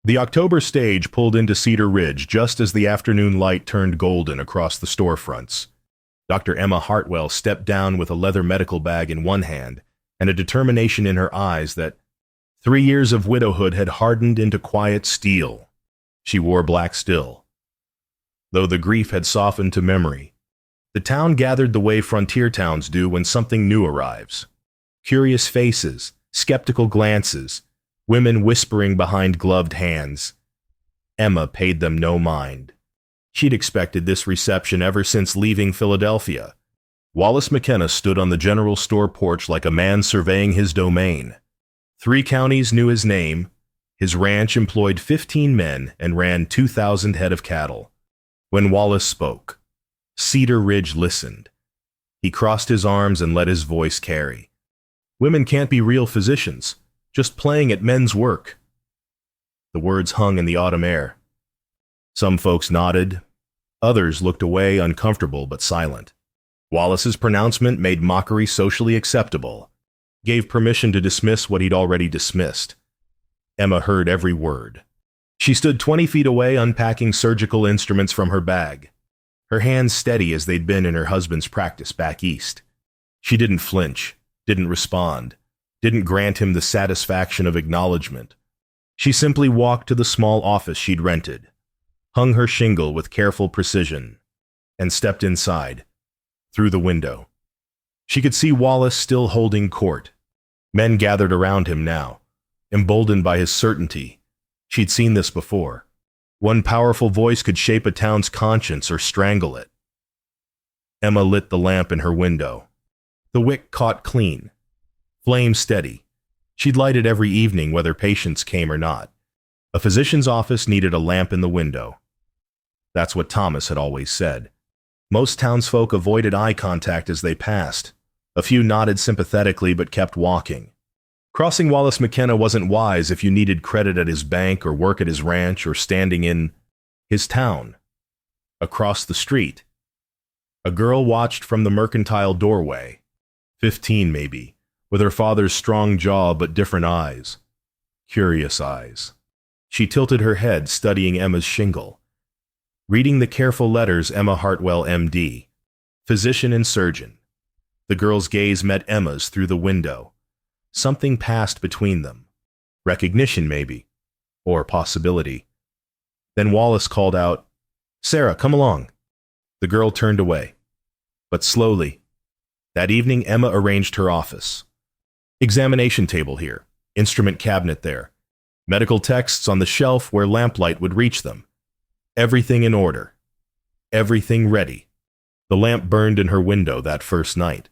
The October stage pulled into Cedar Ridge just as the afternoon light turned golden across the storefronts. Dr. Emma Hartwell stepped down with a leather medical bag in one hand and a determination in her eyes that 3 years of widowhood had hardened into quiet steel. She wore black still. Though the grief had softened to memory, the town gathered the way frontier towns do when something new arrives. Curious faces, skeptical glances, women whispering behind gloved hands. Emma paid them no mind. She'd expected this reception ever since leaving Philadelphia. Wallace McKenna stood on the general store porch like a man surveying his domain. 3 counties knew his name. His ranch employed 15 men and ran 2,000 head of cattle. When Wallace spoke, Cedar Ridge listened. He crossed his arms and let his voice carry. Women can't be real physicians, just playing at men's work. The words hung in the autumn air. Some folks nodded. Others looked away, uncomfortable but silent. Wallace's pronouncement made mockery socially acceptable, gave permission to dismiss what he'd already dismissed. Emma heard every word. She stood 20 feet away, unpacking surgical instruments from her bag, her hands steady as they'd been in her husband's practice back east. She didn't flinch, didn't respond, didn't grant him the satisfaction of acknowledgement. She simply walked to the small office she'd rented, hung her shingle with careful precision, and stepped inside, through the window. She could see Wallace still holding court. Men gathered around him now, emboldened by his certainty. She'd seen this before. One powerful voice could shape a town's conscience or strangle it. Emma lit the lamp in her window. The wick caught clean, flame steady. She'd light it every evening whether patients came or not. A physician's office needed a lamp in the window. That's what Thomas had always said. Most townsfolk avoided eye contact as they passed. A few nodded sympathetically but kept walking. Crossing Wallace McKenna wasn't wise if you needed credit at his bank or work at his ranch or standing in his town. Across the street, a girl watched from the mercantile doorway, 15 maybe, with her father's strong jaw but different eyes. Curious eyes. She tilted her head, studying Emma's shingle, reading the careful letters Emma Hartwell, M.D., physician and surgeon. The girl's gaze met Emma's through the window. Something passed between them. Recognition, maybe, or possibility. Then Wallace called out, "Sarah, come along." The girl turned away, but slowly. That evening, Emma arranged her office. Examination table here, instrument cabinet there, medical texts on the shelf where lamplight would reach them. Everything in order. Everything ready. The lamp burned in her window that first night,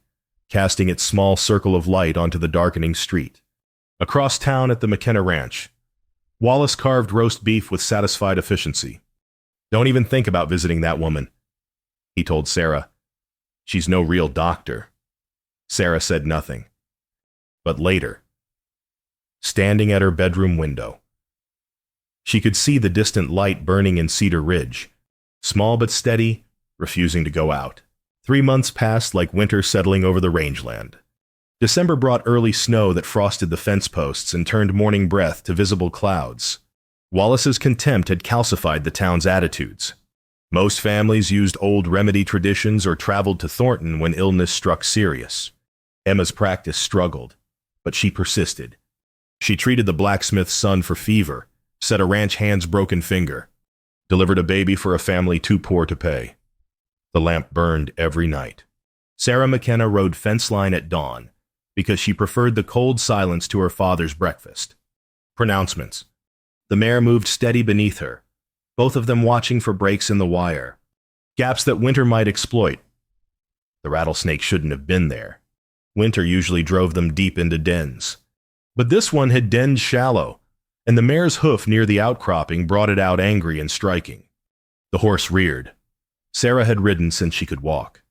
casting its small circle of light onto the darkening street. Across town at the McKenna Ranch, Wallace carved roast beef with satisfied efficiency. "Don't even think about visiting that woman," he told Sarah. "She's no real doctor." Sarah said nothing. But later, standing at her bedroom window, she could see the distant light burning in Cedar Ridge, small but steady, refusing to go out. 3 months passed like winter settling over the rangeland. December brought early snow that frosted the fence posts and turned morning breath to visible clouds. Wallace's contempt had calcified the town's attitudes. Most families used old remedy traditions or traveled to Thornton when illness struck serious. Emma's practice struggled, but she persisted. She treated the blacksmith's son for fever, set a ranch hand's broken finger, delivered a baby for a family too poor to pay. The lamp burned every night. Sarah McKenna rode fence line at dawn because she preferred the cold silence to her father's breakfast. Pronouncements. The mare moved steady beneath her, both of them watching for breaks in the wire, gaps that winter might exploit. The rattlesnake shouldn't have been there. Winter usually drove them deep into dens. But this one had denned shallow, and the mare's hoof near the outcropping brought it out angry and striking. The horse reared. Sarah had ridden since she could walk.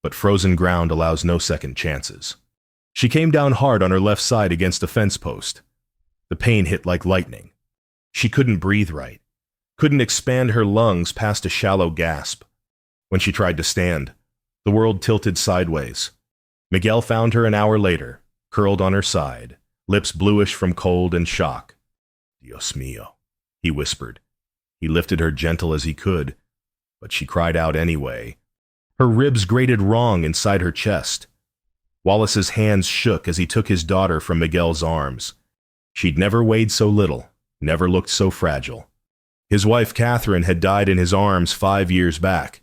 But frozen ground allows no second chances. She came down hard on her left side against a fence post. The pain hit like lightning. She couldn't breathe right, couldn't expand her lungs past a shallow gasp. When she tried to stand, the world tilted sideways. Miguel found her an hour later, curled on her side, lips bluish from cold and shock. Dios mío. he whispered. He lifted her gentle as he could, but she cried out anyway. Her ribs grated wrong inside her chest. Wallace's hands shook as he took his daughter from Miguel's arms. She'd never weighed so little, never looked so fragile. His wife, Catherine, had died in his arms 5 years back.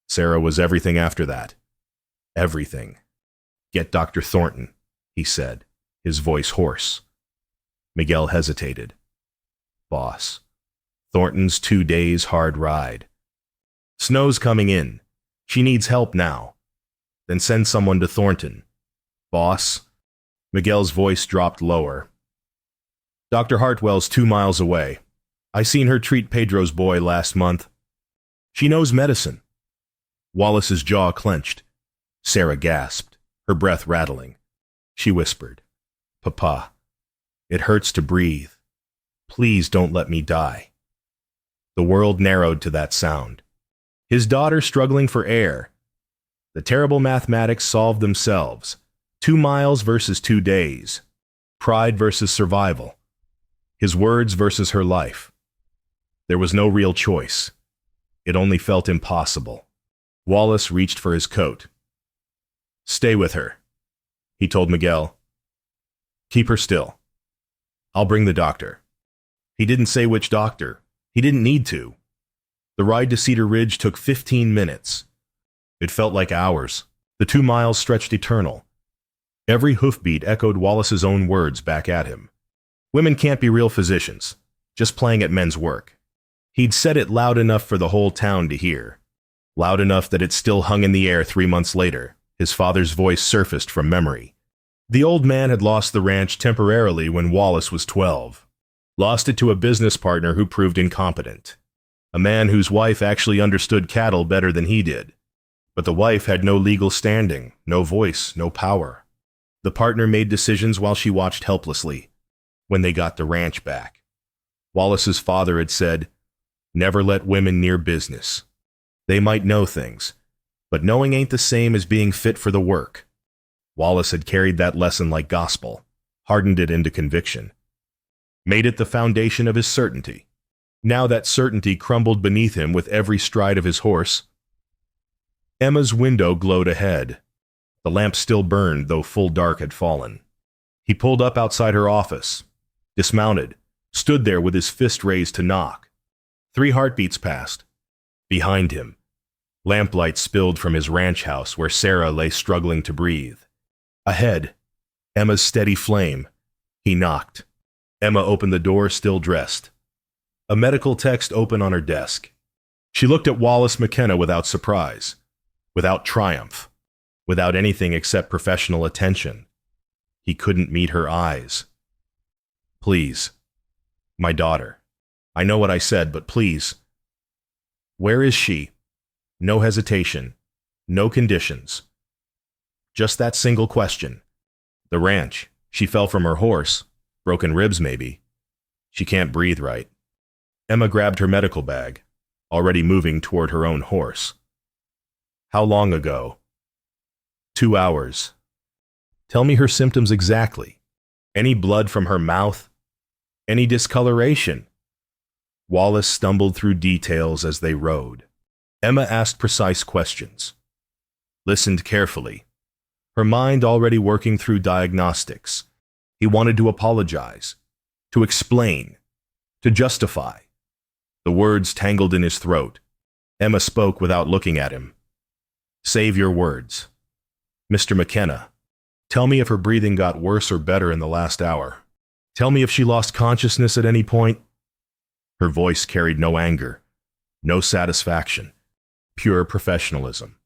Sarah was everything after that. Everything. Get Dr. Thornton, he said, his voice hoarse. Miguel hesitated. Boss, Thornton's 2 days hard ride. Snow's coming in. She needs help now. Then send someone to Thornton. Boss. Miguel's voice dropped lower. Dr. Hartwell's 2 miles away. I seen her treat Pedro's boy last month. She knows medicine. Wallace's jaw clenched. Sarah gasped, her breath rattling. She whispered, Papa, it hurts to breathe. Please don't let me die. The world narrowed to that sound. His daughter struggling for air. The terrible mathematics solved themselves. 2 miles versus 2 days. Pride versus survival. His words versus her life. There was no real choice. It only felt impossible. Wallace reached for his coat. Stay with her, he told Miguel. Keep her still. I'll bring the doctor. He didn't say which doctor. He didn't need to. The ride to Cedar Ridge took 15 minutes. It felt like hours. The 2 miles stretched eternal. Every hoofbeat echoed Wallace's own words back at him. Women can't be real physicians, just playing at men's work. He'd said it loud enough for the whole town to hear. Loud enough that it still hung in the air 3 months later. His father's voice surfaced from memory. The old man had lost the ranch temporarily when Wallace was 12. Lost it to a business partner who proved incompetent. A man whose wife actually understood cattle better than he did. But the wife had no legal standing, no voice, no power. The partner made decisions while she watched helplessly. When they got the ranch back, Wallace's father had said, never let women near business. They might know things, but knowing ain't the same as being fit for the work. Wallace had carried that lesson like gospel, hardened it into conviction, made it the foundation of his certainty. Now that certainty crumbled beneath him with every stride of his horse. Emma's window glowed ahead. The lamp still burned, though full dark had fallen. He pulled up outside her office, dismounted, stood there with his fist raised to knock. 3 heartbeats passed. Behind him, lamplight spilled from his ranch house where Sarah lay struggling to breathe. Ahead, Emma's steady flame. He knocked. Emma opened the door, still dressed. A medical text open on her desk. She looked at Wallace McKenna without surprise, without triumph, without anything except professional attention. He couldn't meet her eyes. Please. My daughter. I know what I said, but please. Where is she? No hesitation. No conditions. Just that single question. The ranch. She fell from her horse. Broken ribs, maybe. She can't breathe right. Emma grabbed her medical bag, already moving toward her own horse. How long ago? 2 hours. Tell me her symptoms exactly. Any blood from her mouth? Any discoloration? Wallace stumbled through details as they rode. Emma asked precise questions. Listened carefully, her mind already working through diagnostics. He wanted to apologize, to explain, to justify. The words tangled in his throat. Emma spoke without looking at him. Save your words. Mr. McKenna, tell me if her breathing got worse or better in the last hour. Tell me if she lost consciousness at any point. Her voice carried no anger, no satisfaction, pure professionalism.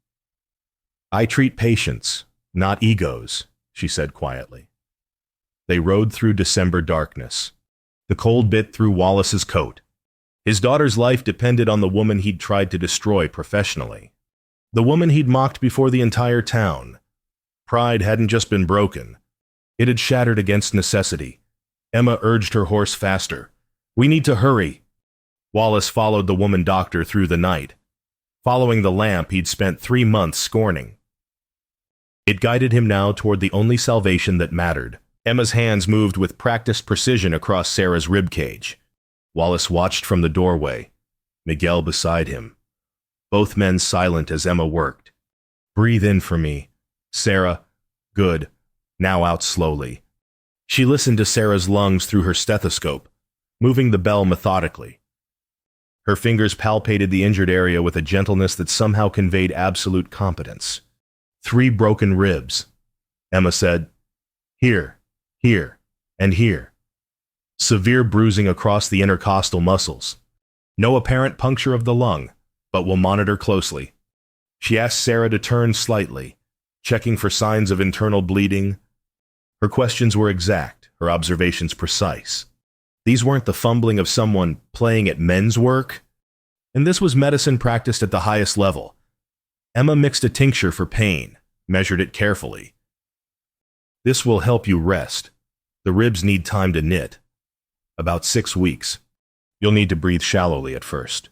I treat patients, not egos, she said quietly. They rode through December darkness. The cold bit through Wallace's coat. His daughter's life depended on the woman he'd tried to destroy professionally. The woman he'd mocked before the entire town. Pride hadn't just been broken. It had shattered against necessity. Emma urged her horse faster. We need to hurry. Wallace followed the woman doctor through the night, following the lamp he'd spent 3 months scorning. It guided him now toward the only salvation that mattered. Emma's hands moved with practiced precision across Sarah's ribcage. Wallace watched from the doorway, Miguel beside him, both men silent as Emma worked. Breathe in for me, Sarah. Good. Now out slowly. She listened to Sarah's lungs through her stethoscope, moving the bell methodically. Her fingers palpated the injured area with a gentleness that somehow conveyed absolute competence. 3 broken ribs. Emma said, here, and here. Severe bruising across the intercostal muscles. No apparent puncture of the lung, but we'll monitor closely. She asked Sarah to turn slightly, checking for signs of internal bleeding. Her questions were exact, her observations precise. These weren't the fumbling of someone playing at men's work, and this was medicine practiced at the highest level. Emma mixed a tincture for pain, measured it carefully. This will help you rest. The ribs need time to knit. About 6 weeks. You'll need to breathe shallowly at first,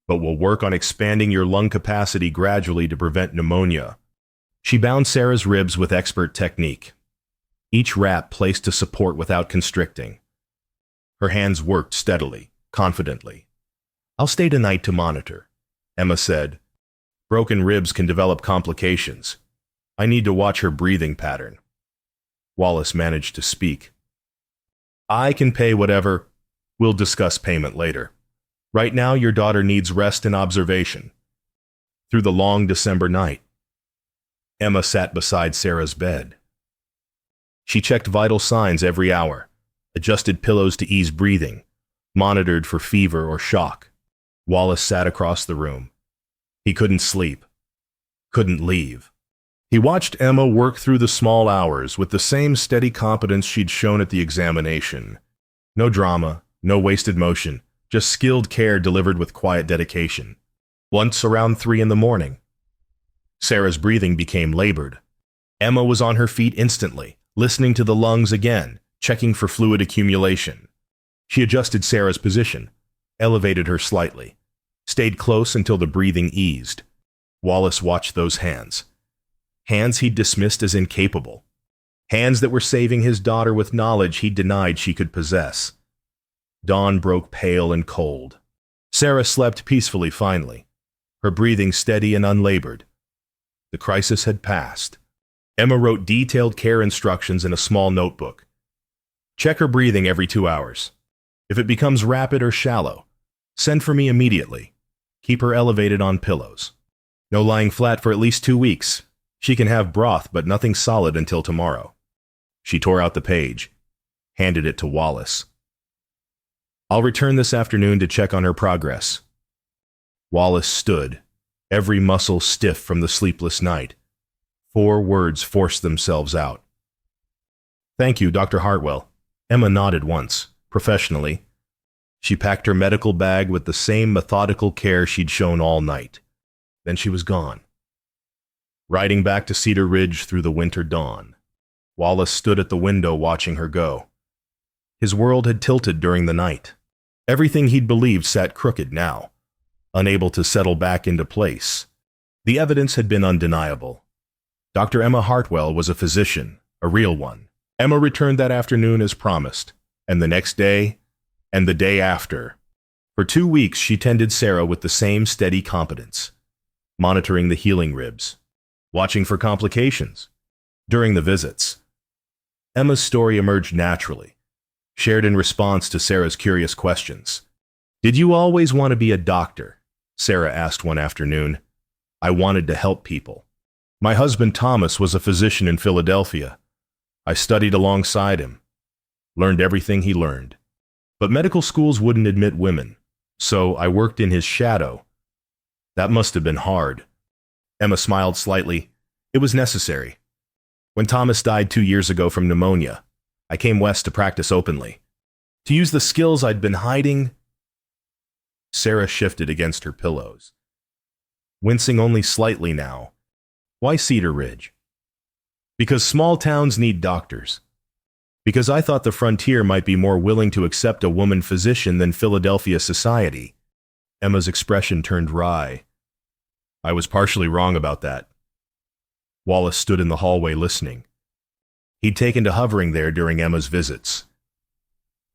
but we'll work on expanding your lung capacity gradually to prevent pneumonia. She bound Sarah's ribs with expert technique, each wrap placed to support without constricting. Her hands worked steadily, confidently. I'll stay tonight to monitor, Emma said. Broken ribs can develop complications. I need to watch her breathing pattern. Wallace managed to speak. I can pay whatever. We'll discuss payment later. Right now, your daughter needs rest and observation. Through the long December night, Emma sat beside Sarah's bed. She checked vital signs every hour, adjusted pillows to ease breathing, monitored for fever or shock. Wallace sat across the room. He couldn't sleep, couldn't leave. He watched Emma work through the small hours with the same steady competence she'd shown at the examination. No drama, no wasted motion, just skilled care delivered with quiet dedication. Once around 3 a.m, Sarah's breathing became labored. Emma was on her feet instantly, listening to the lungs again, checking for fluid accumulation. She adjusted Sarah's position, elevated her slightly, stayed close until the breathing eased. Wallace watched those hands. Hands he'd dismissed as incapable. Hands that were saving his daughter with knowledge he denied she could possess. Dawn broke pale and cold. Sarah slept peacefully finally, her breathing steady and unlabored. The crisis had passed. Emma wrote detailed care instructions in a small notebook. Check her breathing every 2 hours. If it becomes rapid or shallow, send for me immediately. Keep her elevated on pillows. No lying flat for at least 2 weeks. She can have broth, but nothing solid until tomorrow. She tore out the page, handed it to Wallace. I'll return this afternoon to check on her progress. Wallace stood, every muscle stiff from the sleepless night. 4 words forced themselves out. Thank you, Dr. Hartwell. Emma nodded once, professionally. She packed her medical bag with the same methodical care she'd shown all night. Then she was gone. Riding back to Cedar Ridge through the winter dawn, Wallace stood at the window watching her go. His world had tilted during the night. Everything he'd believed sat crooked now, unable to settle back into place. The evidence had been undeniable. Dr. Emma Hartwell was a physician, a real one. Emma returned that afternoon as promised, and the next day, and the day after. For 2 weeks she tended Sarah with the same steady competence, monitoring the healing ribs, watching for complications. During the visits, Emma's story emerged naturally, shared in response to Sarah's curious questions. Did you always want to be a doctor? Sarah asked one afternoon. I wanted to help people. My husband Thomas was a physician in Philadelphia. I studied alongside him, learned everything he learned. But medical schools wouldn't admit women, so I worked in his shadow. That must have been hard. Emma smiled slightly. It was necessary. When Thomas died 2 years ago from pneumonia, I came west to practice openly. To use the skills I'd been hiding. Sarah shifted against her pillows, wincing only slightly now. Why Cedar Ridge? Because small towns need doctors. Because I thought the frontier might be more willing to accept a woman physician than Philadelphia society. Emma's expression turned wry. I was partially wrong about that. Wallace stood in the hallway listening. He'd taken to hovering there during Emma's visits.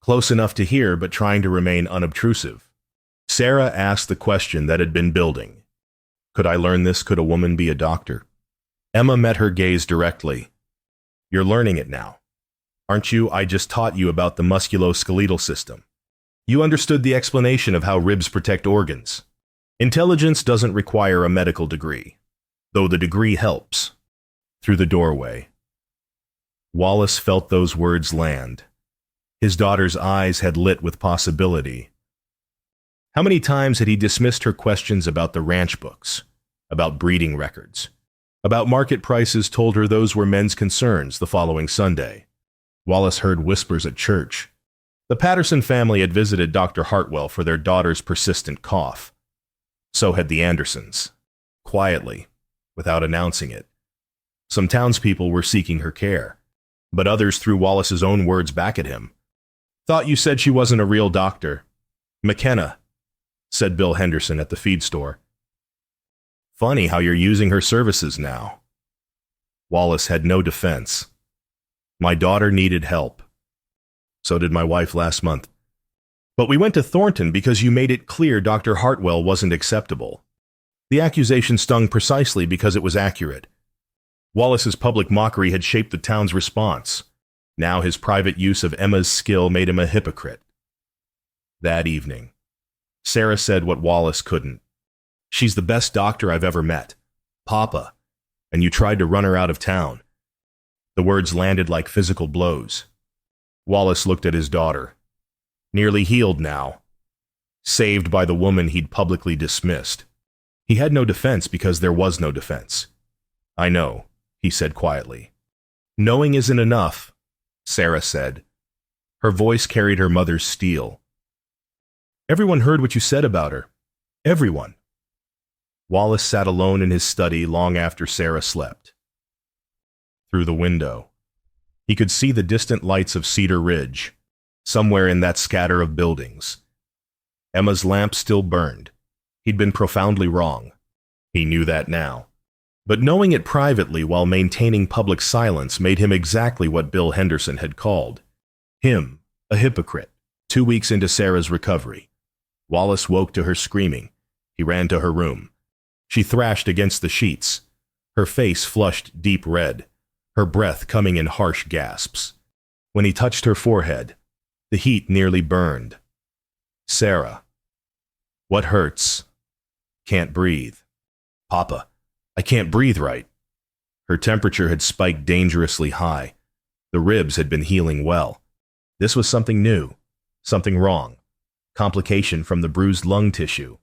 close enough to hear but trying to remain unobtrusive. Sarah asked the question that had been building. Could I learn this? Could a woman be a doctor? Emma met her gaze directly. You're learning it now, aren't you? I just taught you about the musculoskeletal system. You understood the explanation of how ribs protect organs. Intelligence doesn't require a medical degree, though the degree helps. Through the doorway. Wallace felt those words land. His daughter's eyes had lit with possibility. How many times had he dismissed her questions about the ranch books, about breeding records, about market prices? Told her those were men's concerns the following Sunday. Wallace heard whispers at church. The Patterson family had visited Dr. Hartwell for their daughter's persistent cough. So had the Andersons. Quietly, without announcing it. Some townspeople were seeking her care, but others threw Wallace's own words back at him. Thought you said she wasn't a real doctor. McKenna, said Bill Henderson at the feed store. Funny how you're using her services now. Wallace had no defense. My daughter needed help. So did my wife last month. But we went to Thornton because you made it clear Dr. Hartwell wasn't acceptable. The accusation stung precisely because it was accurate. Wallace's public mockery had shaped the town's response. Now his private use of Emma's skill made him a hypocrite. That evening, Sarah said what Wallace couldn't. She's the best doctor I've ever met. Papa. And you tried to run her out of town. The words landed like physical blows. Wallace looked at his daughter. Nearly healed now. Saved by the woman he'd publicly dismissed. He had no defense because there was no defense. I know, he said quietly. Knowing isn't enough, Sarah said. Her voice carried her mother's steel. Everyone heard what you said about her. Everyone. Wallace sat alone in his study long after Sarah slept. Through the window, he could see the distant lights of Cedar Ridge, somewhere in that scatter of buildings. Emma's lamp still burned. He'd been profoundly wrong. He knew that now. But knowing it privately while maintaining public silence made him exactly what Bill Henderson had called him, a hypocrite. 2 weeks into Sarah's recovery, Wallace woke to her screaming. He ran to her room. She thrashed against the sheets, her face flushed deep red, her breath coming in harsh gasps. When he touched her forehead, the heat nearly burned. Sarah. What hurts? Can't breathe. Papa, I can't breathe right. Her temperature had spiked dangerously high. The ribs had been healing well. This was something new, something wrong. Complication from the bruised lung tissue.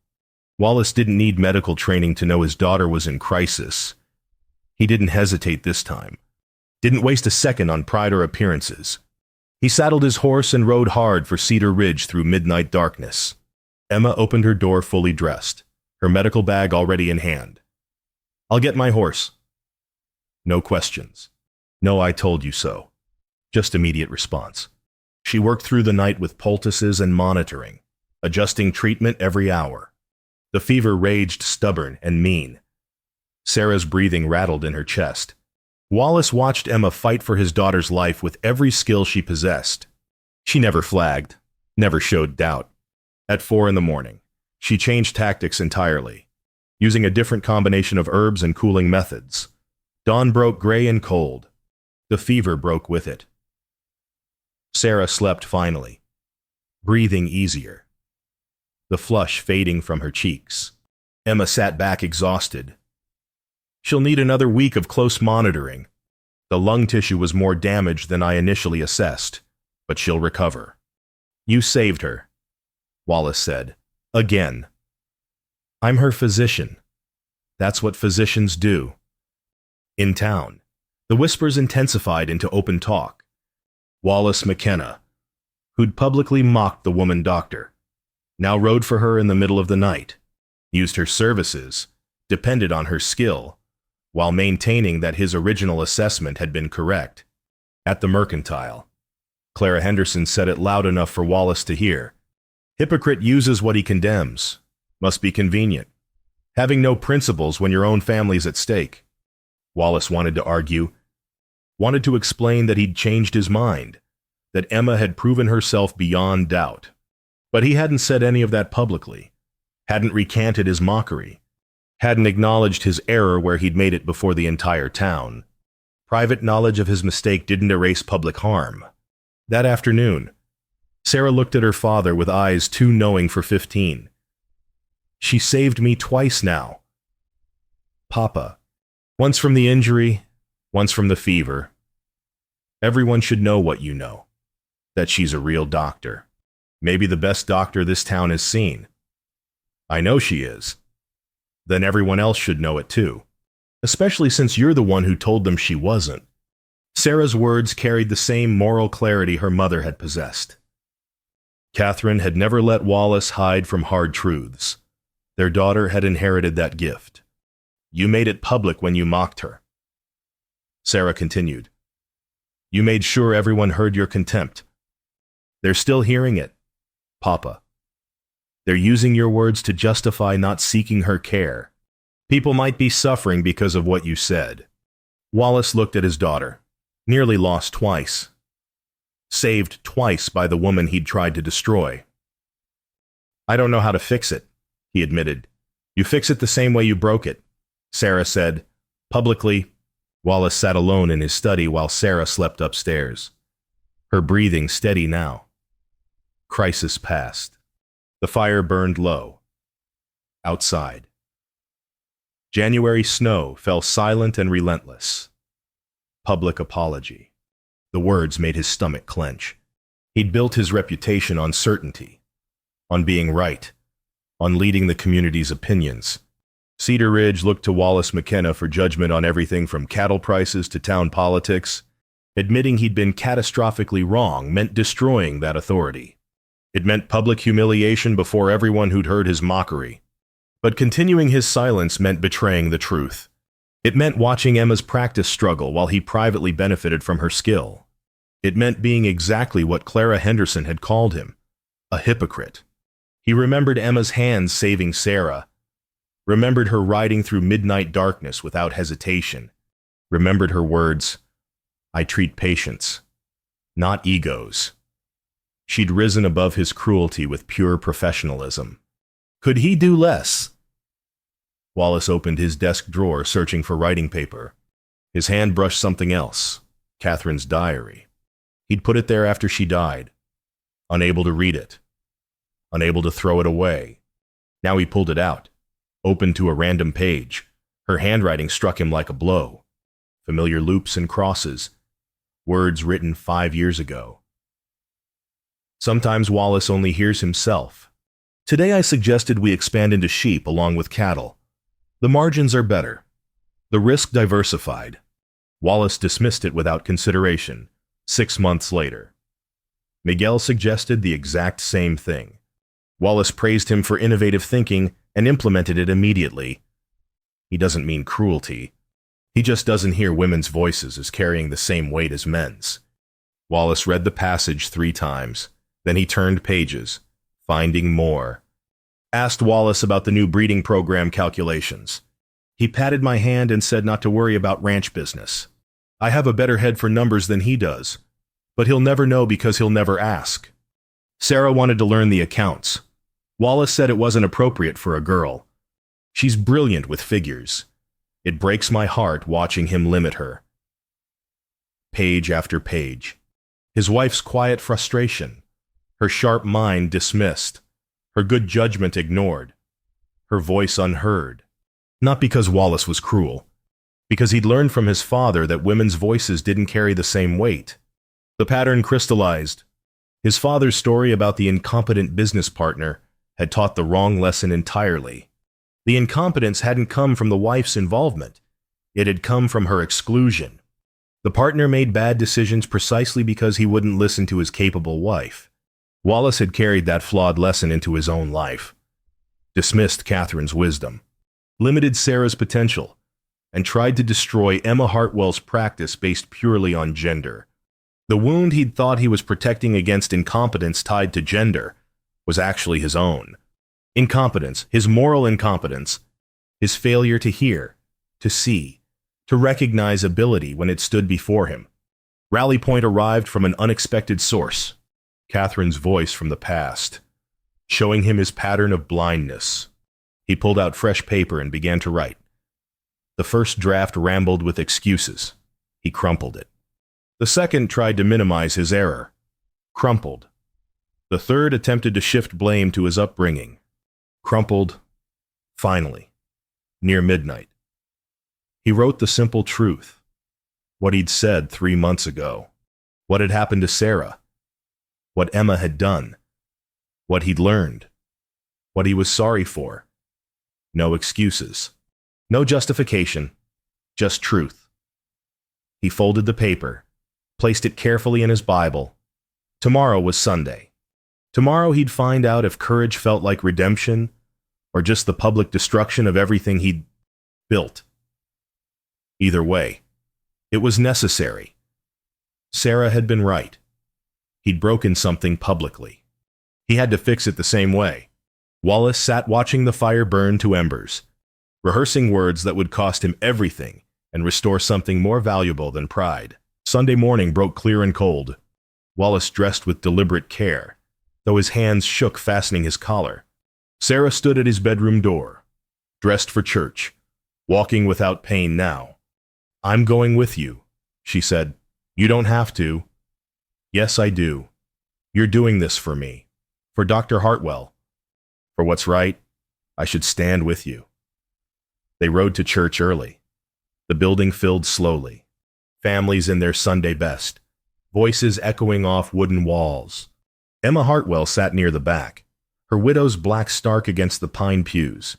Wallace didn't need medical training to know his daughter was in crisis. He didn't hesitate this time. Didn't waste a second on pride or appearances. He saddled his horse and rode hard for Cedar Ridge through midnight darkness. Emma opened her door fully dressed, her medical bag already in hand. I'll get my horse. No questions. No, I told you so. Just immediate response. She worked through the night with poultices and monitoring, adjusting treatment every hour. The fever raged stubborn and mean. Sarah's breathing rattled in her chest. Wallace watched Emma fight for his daughter's life with every skill she possessed. She never flagged, never showed doubt. At 4 a.m, she changed tactics entirely, using a different combination of herbs and cooling methods. Dawn broke gray and cold. The fever broke with it. Sarah slept finally, breathing easier, the flush fading from her cheeks. Emma sat back exhausted. She'll need another week of close monitoring. The lung tissue was more damaged than I initially assessed, but she'll recover. You saved her, Wallace said. Again. I'm her physician. That's what physicians do. In town, the whispers intensified into open talk. Wallace McKenna, who'd publicly mocked the woman doctor, now rode for her in the middle of the night, used her services, depended on her skill, while maintaining that his original assessment had been correct. At the Mercantile, Clara Henderson said it loud enough for Wallace to hear. Hypocrite uses what he condemns. Must be convenient. Having no principles when your own family's at stake. Wallace wanted to argue, wanted to explain that he'd changed his mind, that Emma had proven herself beyond doubt. But he hadn't said any of that publicly, hadn't recanted his mockery, hadn't acknowledged his error where he'd made it before the entire town. Private knowledge of his mistake didn't erase public harm. That afternoon, Sarah looked at her father with eyes too knowing for 15. She saved me twice now. Papa, once from the injury, once from the fever. Everyone should know what you know, that she's a real doctor. Maybe the best doctor this town has seen. I know she is. Then everyone else should know it too, especially since you're the one who told them she wasn't. Sarah's words carried the same moral clarity her mother had possessed. Catherine had never let Wallace hide from hard truths. Their daughter had inherited that gift. You made it public when you mocked her. Sarah continued. You made sure everyone heard your contempt. They're still hearing it, Papa. They're using your words to justify not seeking her care. People might be suffering because of what you said. Wallace looked at his daughter, nearly lost twice. Saved twice by the woman he'd tried to destroy. I don't know how to fix it, he admitted. You fix it the same way you broke it, Sarah said. Publicly, Wallace sat alone in his study while Sarah slept upstairs. Her breathing steady now. Crisis passed. The fire burned low. Outside. January snow fell silent and relentless. Public apology. The words made his stomach clench. He'd built his reputation on certainty, on being right, on leading the community's opinions. Cedar Ridge looked to Wallace McKenna for judgment on everything from cattle prices to town politics. Admitting he'd been catastrophically wrong meant destroying that authority. It meant public humiliation before everyone who'd heard his mockery. But continuing his silence meant betraying the truth. It meant watching Emma's practice struggle while he privately benefited from her skill. It meant being exactly what Clara Henderson had called him, a hypocrite. He remembered Emma's hands saving Sarah, remembered her riding through midnight darkness without hesitation, remembered her words, I treat patients, not egos. She'd risen above his cruelty with pure professionalism. Could he do less? Wallace opened his desk drawer, searching for writing paper. His hand brushed something else, Catherine's diary. He'd put it there after she died, unable to read it, unable to throw it away. Now he pulled it out, opened to a random page. Her handwriting struck him like a blow. Familiar loops and crosses, words written 5 years ago. Sometimes Wallace only hears himself. Today I suggested we expand into sheep along with cattle. The margins are better. The risk diversified. Wallace dismissed it without consideration. 6 months later. Miguel suggested the exact same thing. Wallace praised him for innovative thinking and implemented it immediately. He doesn't mean cruelty. He just doesn't hear women's voices as carrying the same weight as men's. Wallace read the passage 3 times. Then he turned pages, finding more. Asked Wallace about the new breeding program calculations. He patted my hand and said not to worry about ranch business. I have a better head for numbers than he does, but he'll never know because he'll never ask. Sarah wanted to learn the accounts. Wallace said it wasn't appropriate for a girl. She's brilliant with figures. It breaks my heart watching him limit her. Page after page. His wife's quiet frustration. Her sharp mind dismissed, her good judgment ignored, her voice unheard. Not because Wallace was cruel, because he'd learned from his father that women's voices didn't carry the same weight. The pattern crystallized. His father's story about the incompetent business partner had taught the wrong lesson entirely. The incompetence hadn't come from the wife's involvement. It had come from her exclusion. The partner made bad decisions precisely because he wouldn't listen to his capable wife. Wallace had carried that flawed lesson into his own life, dismissed Catherine's wisdom, limited Sarah's potential, and tried to destroy Emma Hartwell's practice based purely on gender. The wound he'd thought he was protecting against incompetence tied to gender was actually his own. Incompetence, his moral incompetence, his failure to hear, to see, to recognize ability when it stood before him. Rally point arrived from an unexpected source. Catherine's voice from the past, showing him his pattern of blindness. He pulled out fresh paper and began to write. The first draft rambled with excuses. He crumpled it. The second tried to minimize his error. Crumpled. The third attempted to shift blame to his upbringing. Crumpled. Finally, near midnight, he wrote the simple truth. What he'd said 3 months ago. What had happened to Sarah. What Emma had done. What he'd learned. What he was sorry for. No excuses. No justification. Just truth. He folded the paper, placed it carefully in his Bible. Tomorrow was Sunday. Tomorrow he'd find out if courage felt like redemption or just the public destruction of everything he'd built. Either way, it was necessary. Sarah had been right. He'd broken something publicly. He had to fix it the same way. Wallace sat watching the fire burn to embers, rehearsing words that would cost him everything and restore something more valuable than pride. Sunday morning broke clear and cold. Wallace dressed with deliberate care, though his hands shook fastening his collar. Sarah stood at his bedroom door, dressed for church, walking without pain now. "I'm going with you," she said. "You don't have to." "Yes, I do. You're doing this for me, for Dr. Hartwell. For what's right, I should stand with you." They rode to church early. The building filled slowly. Families in their Sunday best, voices echoing off wooden walls. Emma Hartwell sat near the back, her widow's black stark against the pine pews.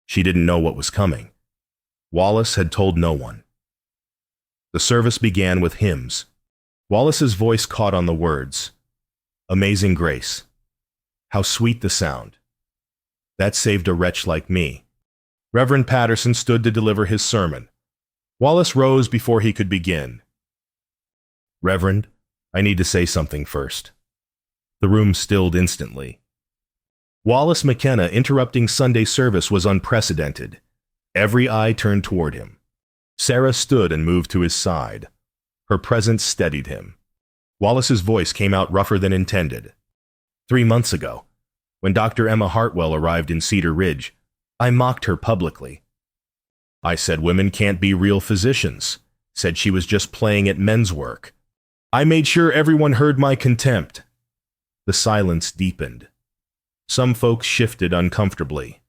She didn't know what was coming. Wallace had told no one. The service began with hymns. Wallace's voice caught on the words. "Amazing grace. How sweet the sound. That saved a wretch like me." Reverend Patterson stood to deliver his sermon. Wallace rose before he could begin. "Reverend, I need to say something first." The room stilled instantly. Wallace McKenna interrupting Sunday service was unprecedented. Every eye turned toward him. Sarah stood and moved to his side. Her presence steadied him. Wallace's voice came out rougher than intended. 3 months ago, when Dr. Emma Hartwell arrived in Cedar Ridge, I mocked her publicly. I said women can't be real physicians, said she was just playing at men's work. I made sure everyone heard my contempt. The silence deepened. Some folks shifted uncomfortably.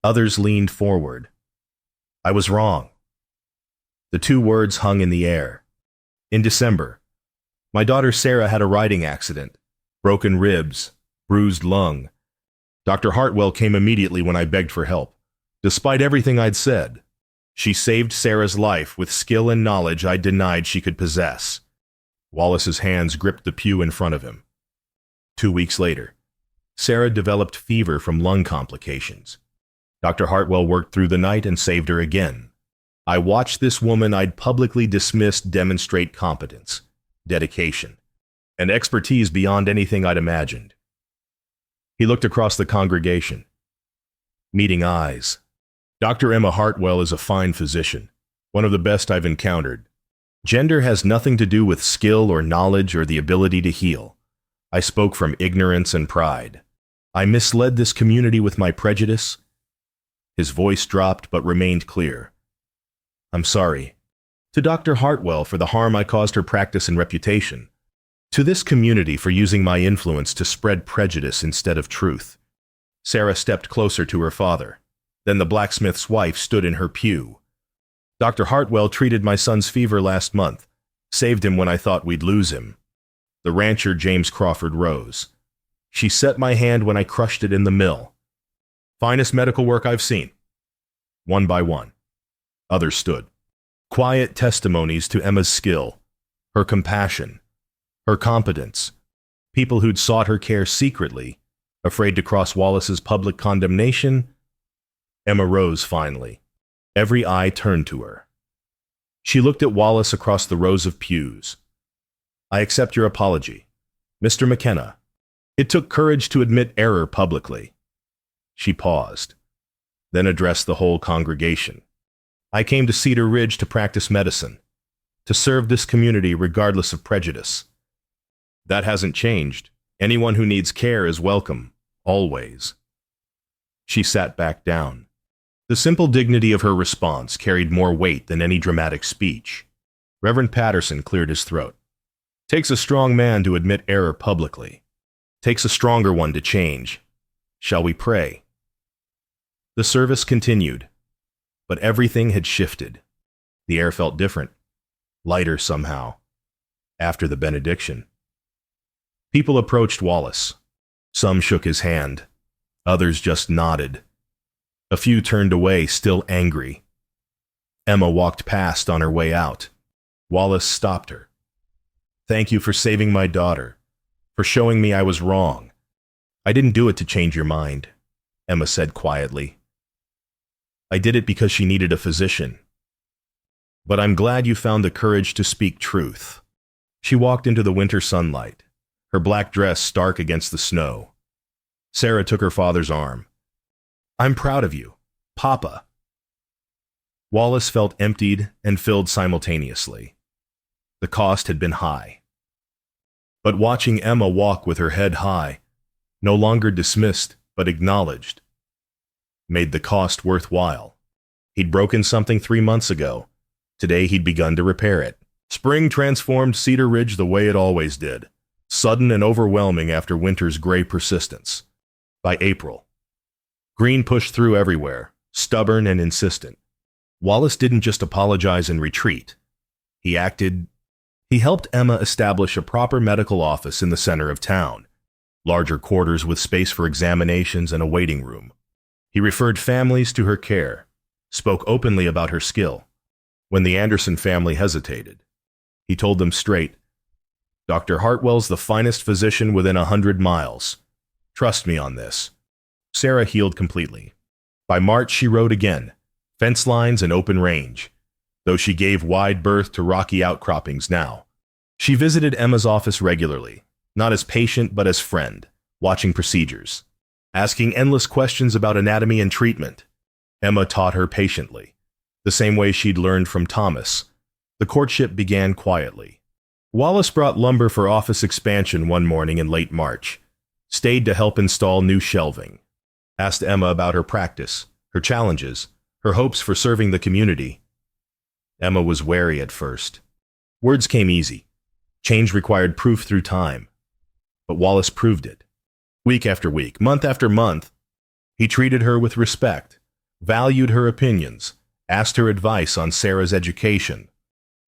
Others leaned forward. I was wrong. The 2 words hung in the air. In December, my daughter Sarah had a riding accident, broken ribs, bruised lung. Dr. Hartwell came immediately when I begged for help, despite everything I'd said. She saved Sarah's life with skill and knowledge I denied she could possess. Wallace's hands gripped the pew in front of him. 2 weeks later, Sarah developed fever from lung complications. Dr. Hartwell worked through the night and saved her again. I watched this woman I'd publicly dismissed demonstrate competence, dedication, and expertise beyond anything I'd imagined. He looked across the congregation. Meeting eyes. Dr. Emma Hartwell is a fine physician, one of the best I've encountered. Gender has nothing to do with skill or knowledge or the ability to heal. I spoke from ignorance and pride. I misled this community with my prejudice. His voice dropped but remained clear. I'm sorry. To Dr. Hartwell for the harm I caused her practice and reputation. To this community for using my influence to spread prejudice instead of truth. Sarah stepped closer to her father. Then the blacksmith's wife stood in her pew. Dr. Hartwell treated my son's fever last month, saved him when I thought we'd lose him. The rancher James Crawford rose. She set my hand when I crushed it in the mill. Finest medical work I've seen. One by one. Others stood. Quiet testimonies to Emma's skill, her compassion, her competence. People who'd sought her care secretly, afraid to cross Wallace's public condemnation. Emma rose finally. Every eye turned to her. She looked at Wallace across the rows of pews. I accept your apology, Mr. McKenna. It took courage to admit error publicly. She paused, then addressed the whole congregation. I came to Cedar Ridge to practice medicine. to serve this community regardless of prejudice. That hasn't changed. Anyone who needs care is welcome, always. She sat back down. The simple dignity of her response carried more weight than any dramatic speech. Reverend Patterson cleared his throat. Takes a strong man to admit error publicly. Takes a stronger one to change. Shall we pray? The service continued, but everything had shifted. The air felt different, lighter somehow, after the benediction. People approached Wallace. Some shook his hand. Others just nodded. A few turned away, still angry. Emma walked past on her way out. Wallace stopped her. Thank you for saving my daughter, for showing me I was wrong. I didn't do it to change your mind, Emma said quietly. I did it because she needed a physician. But I'm glad you found the courage to speak truth. She walked into the winter sunlight, her black dress stark against the snow. Sarah took her father's arm. I'm proud of you, Papa. Wallace felt emptied and filled simultaneously. The cost had been high. But watching Emma walk with her head high, no longer dismissed but acknowledged, made the cost worthwhile. He'd broken something 3 months ago. Today he'd begun to repair it. Spring transformed Cedar Ridge the way it always did, sudden and overwhelming after winter's gray persistence. By April, green pushed through everywhere, stubborn and insistent. Wallace didn't just apologize and retreat. He acted. He helped Emma establish a proper medical office in the center of town, larger quarters with space for examinations and a waiting room. He referred families to her care, spoke openly about her skill. When the Anderson family hesitated, he told them straight, Dr. Hartwell's the finest physician within 100 miles. Trust me on this. Sarah healed completely. By March, she rode again, fence lines and open range, though she gave wide berth to rocky outcroppings now. She visited Emma's office regularly, not as patient but as friend, watching procedures, asking endless questions about anatomy and treatment. Emma taught her patiently, the same way she'd learned from Thomas. The courtship began quietly. Wallace brought lumber for office expansion one morning in late March, stayed to help install new shelving, asked Emma about her practice, her challenges, her hopes for serving the community. Emma was wary at first. Words came easy. Change required proof through time. But Wallace proved it. Week after week, month after month, he treated her with respect, valued her opinions, asked her advice on Sarah's education.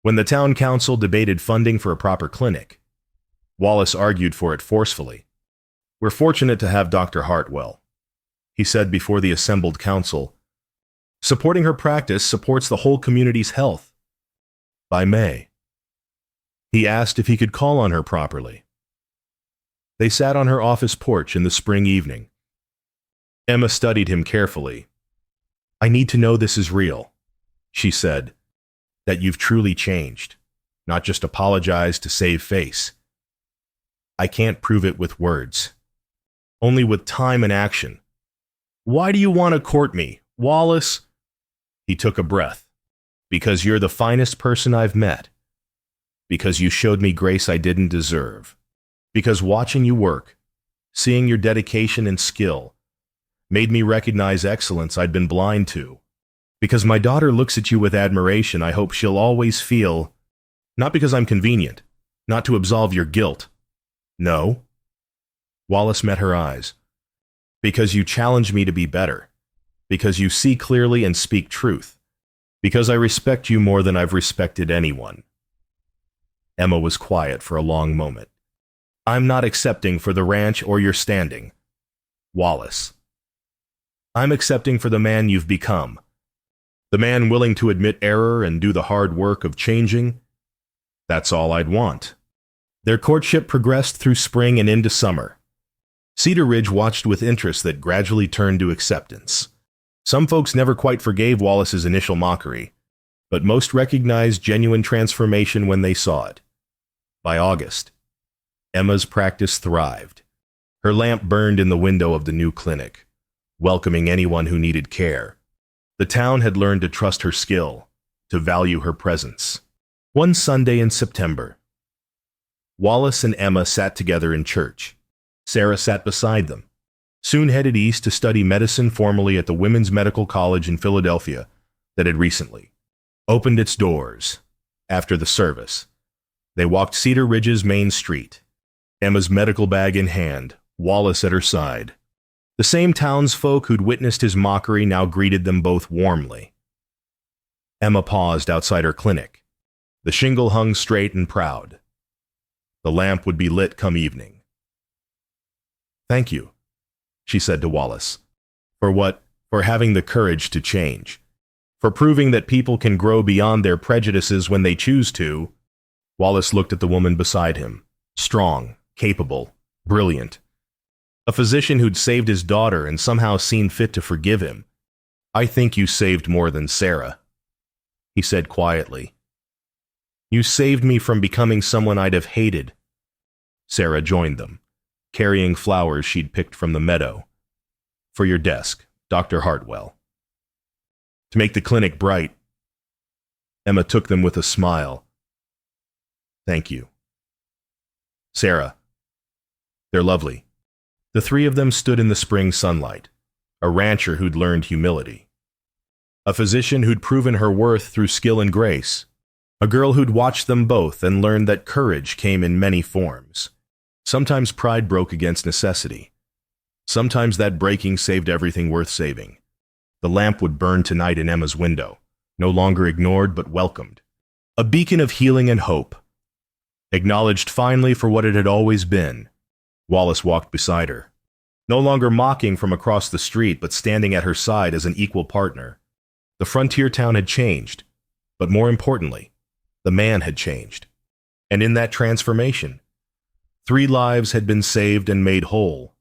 When the town council debated funding for a proper clinic, Wallace argued for it forcefully. We're fortunate to have Dr. Hartwell, he said before the assembled council. Supporting her practice supports the whole community's health. By May, he asked if he could call on her properly. They sat on her office porch in the spring evening. Emma studied him carefully. I need to know this is real, she said, that you've truly changed, not just apologized to save face. I can't prove it with words, only with time and action. Why do you want to court me, Wallace? He took a breath. Because you're the finest person I've met. Because you showed me grace I didn't deserve. Because watching you work, seeing your dedication and skill, made me recognize excellence I'd been blind to. Because my daughter looks at you with admiration I hope she'll always feel, not because I'm convenient, not to absolve your guilt. No. Wallace met her eyes. Because you challenge me to be better. Because you see clearly and speak truth. Because I respect you more than I've respected anyone. Emma was quiet for a long moment. I'm not accepting for the ranch or your standing, Wallace. I'm accepting for the man you've become. The man willing to admit error and do the hard work of changing. That's all I'd want. Their courtship progressed through spring and into summer. Cedar Ridge watched with interest that gradually turned to acceptance. Some folks never quite forgave Wallace's initial mockery, but most recognized genuine transformation when they saw it. By August, Emma's practice thrived. Her lamp burned in the window of the new clinic, welcoming anyone who needed care. The town had learned to trust her skill, to value her presence. One Sunday in September, Wallace and Emma sat together in church. Sarah sat beside them. Soon headed east to study medicine formally at the Women's Medical College in Philadelphia that had recently opened its doors. After the service, they walked Cedar Ridge's main street, Emma's medical bag in hand, Wallace at her side. The same townsfolk who'd witnessed his mockery now greeted them both warmly. Emma paused outside her clinic. The shingle hung straight and proud. The lamp would be lit come evening. "Thank you," she said to Wallace. "For what? For having the courage to change. For proving that people can grow beyond their prejudices when they choose to." Wallace looked at the woman beside him. Strong, capable, brilliant. A physician who'd saved his daughter and somehow seen fit to forgive him. "I think you saved more than Sarah," he said quietly. "You saved me from becoming someone I'd have hated." Sarah joined them, carrying flowers she'd picked from the meadow. "For your desk, Dr. Hartwell. To make the clinic bright." Emma took them with a smile. "Thank you." "Sarah, they're lovely." The three of them stood in the spring sunlight, a rancher who'd learned humility, a physician who'd proven her worth through skill and grace, a girl who'd watched them both and learned that courage came in many forms. Sometimes pride broke against necessity. Sometimes that breaking saved everything worth saving. The lamp would burn tonight in Emma's window, no longer ignored but welcomed. A beacon of healing and hope. Acknowledged finally for what it had always been. Wallace walked beside her, no longer mocking from across the street but standing at her side as an equal partner. The frontier town had changed, but more importantly, the man had changed. And in that transformation, 3 lives had been saved and made whole.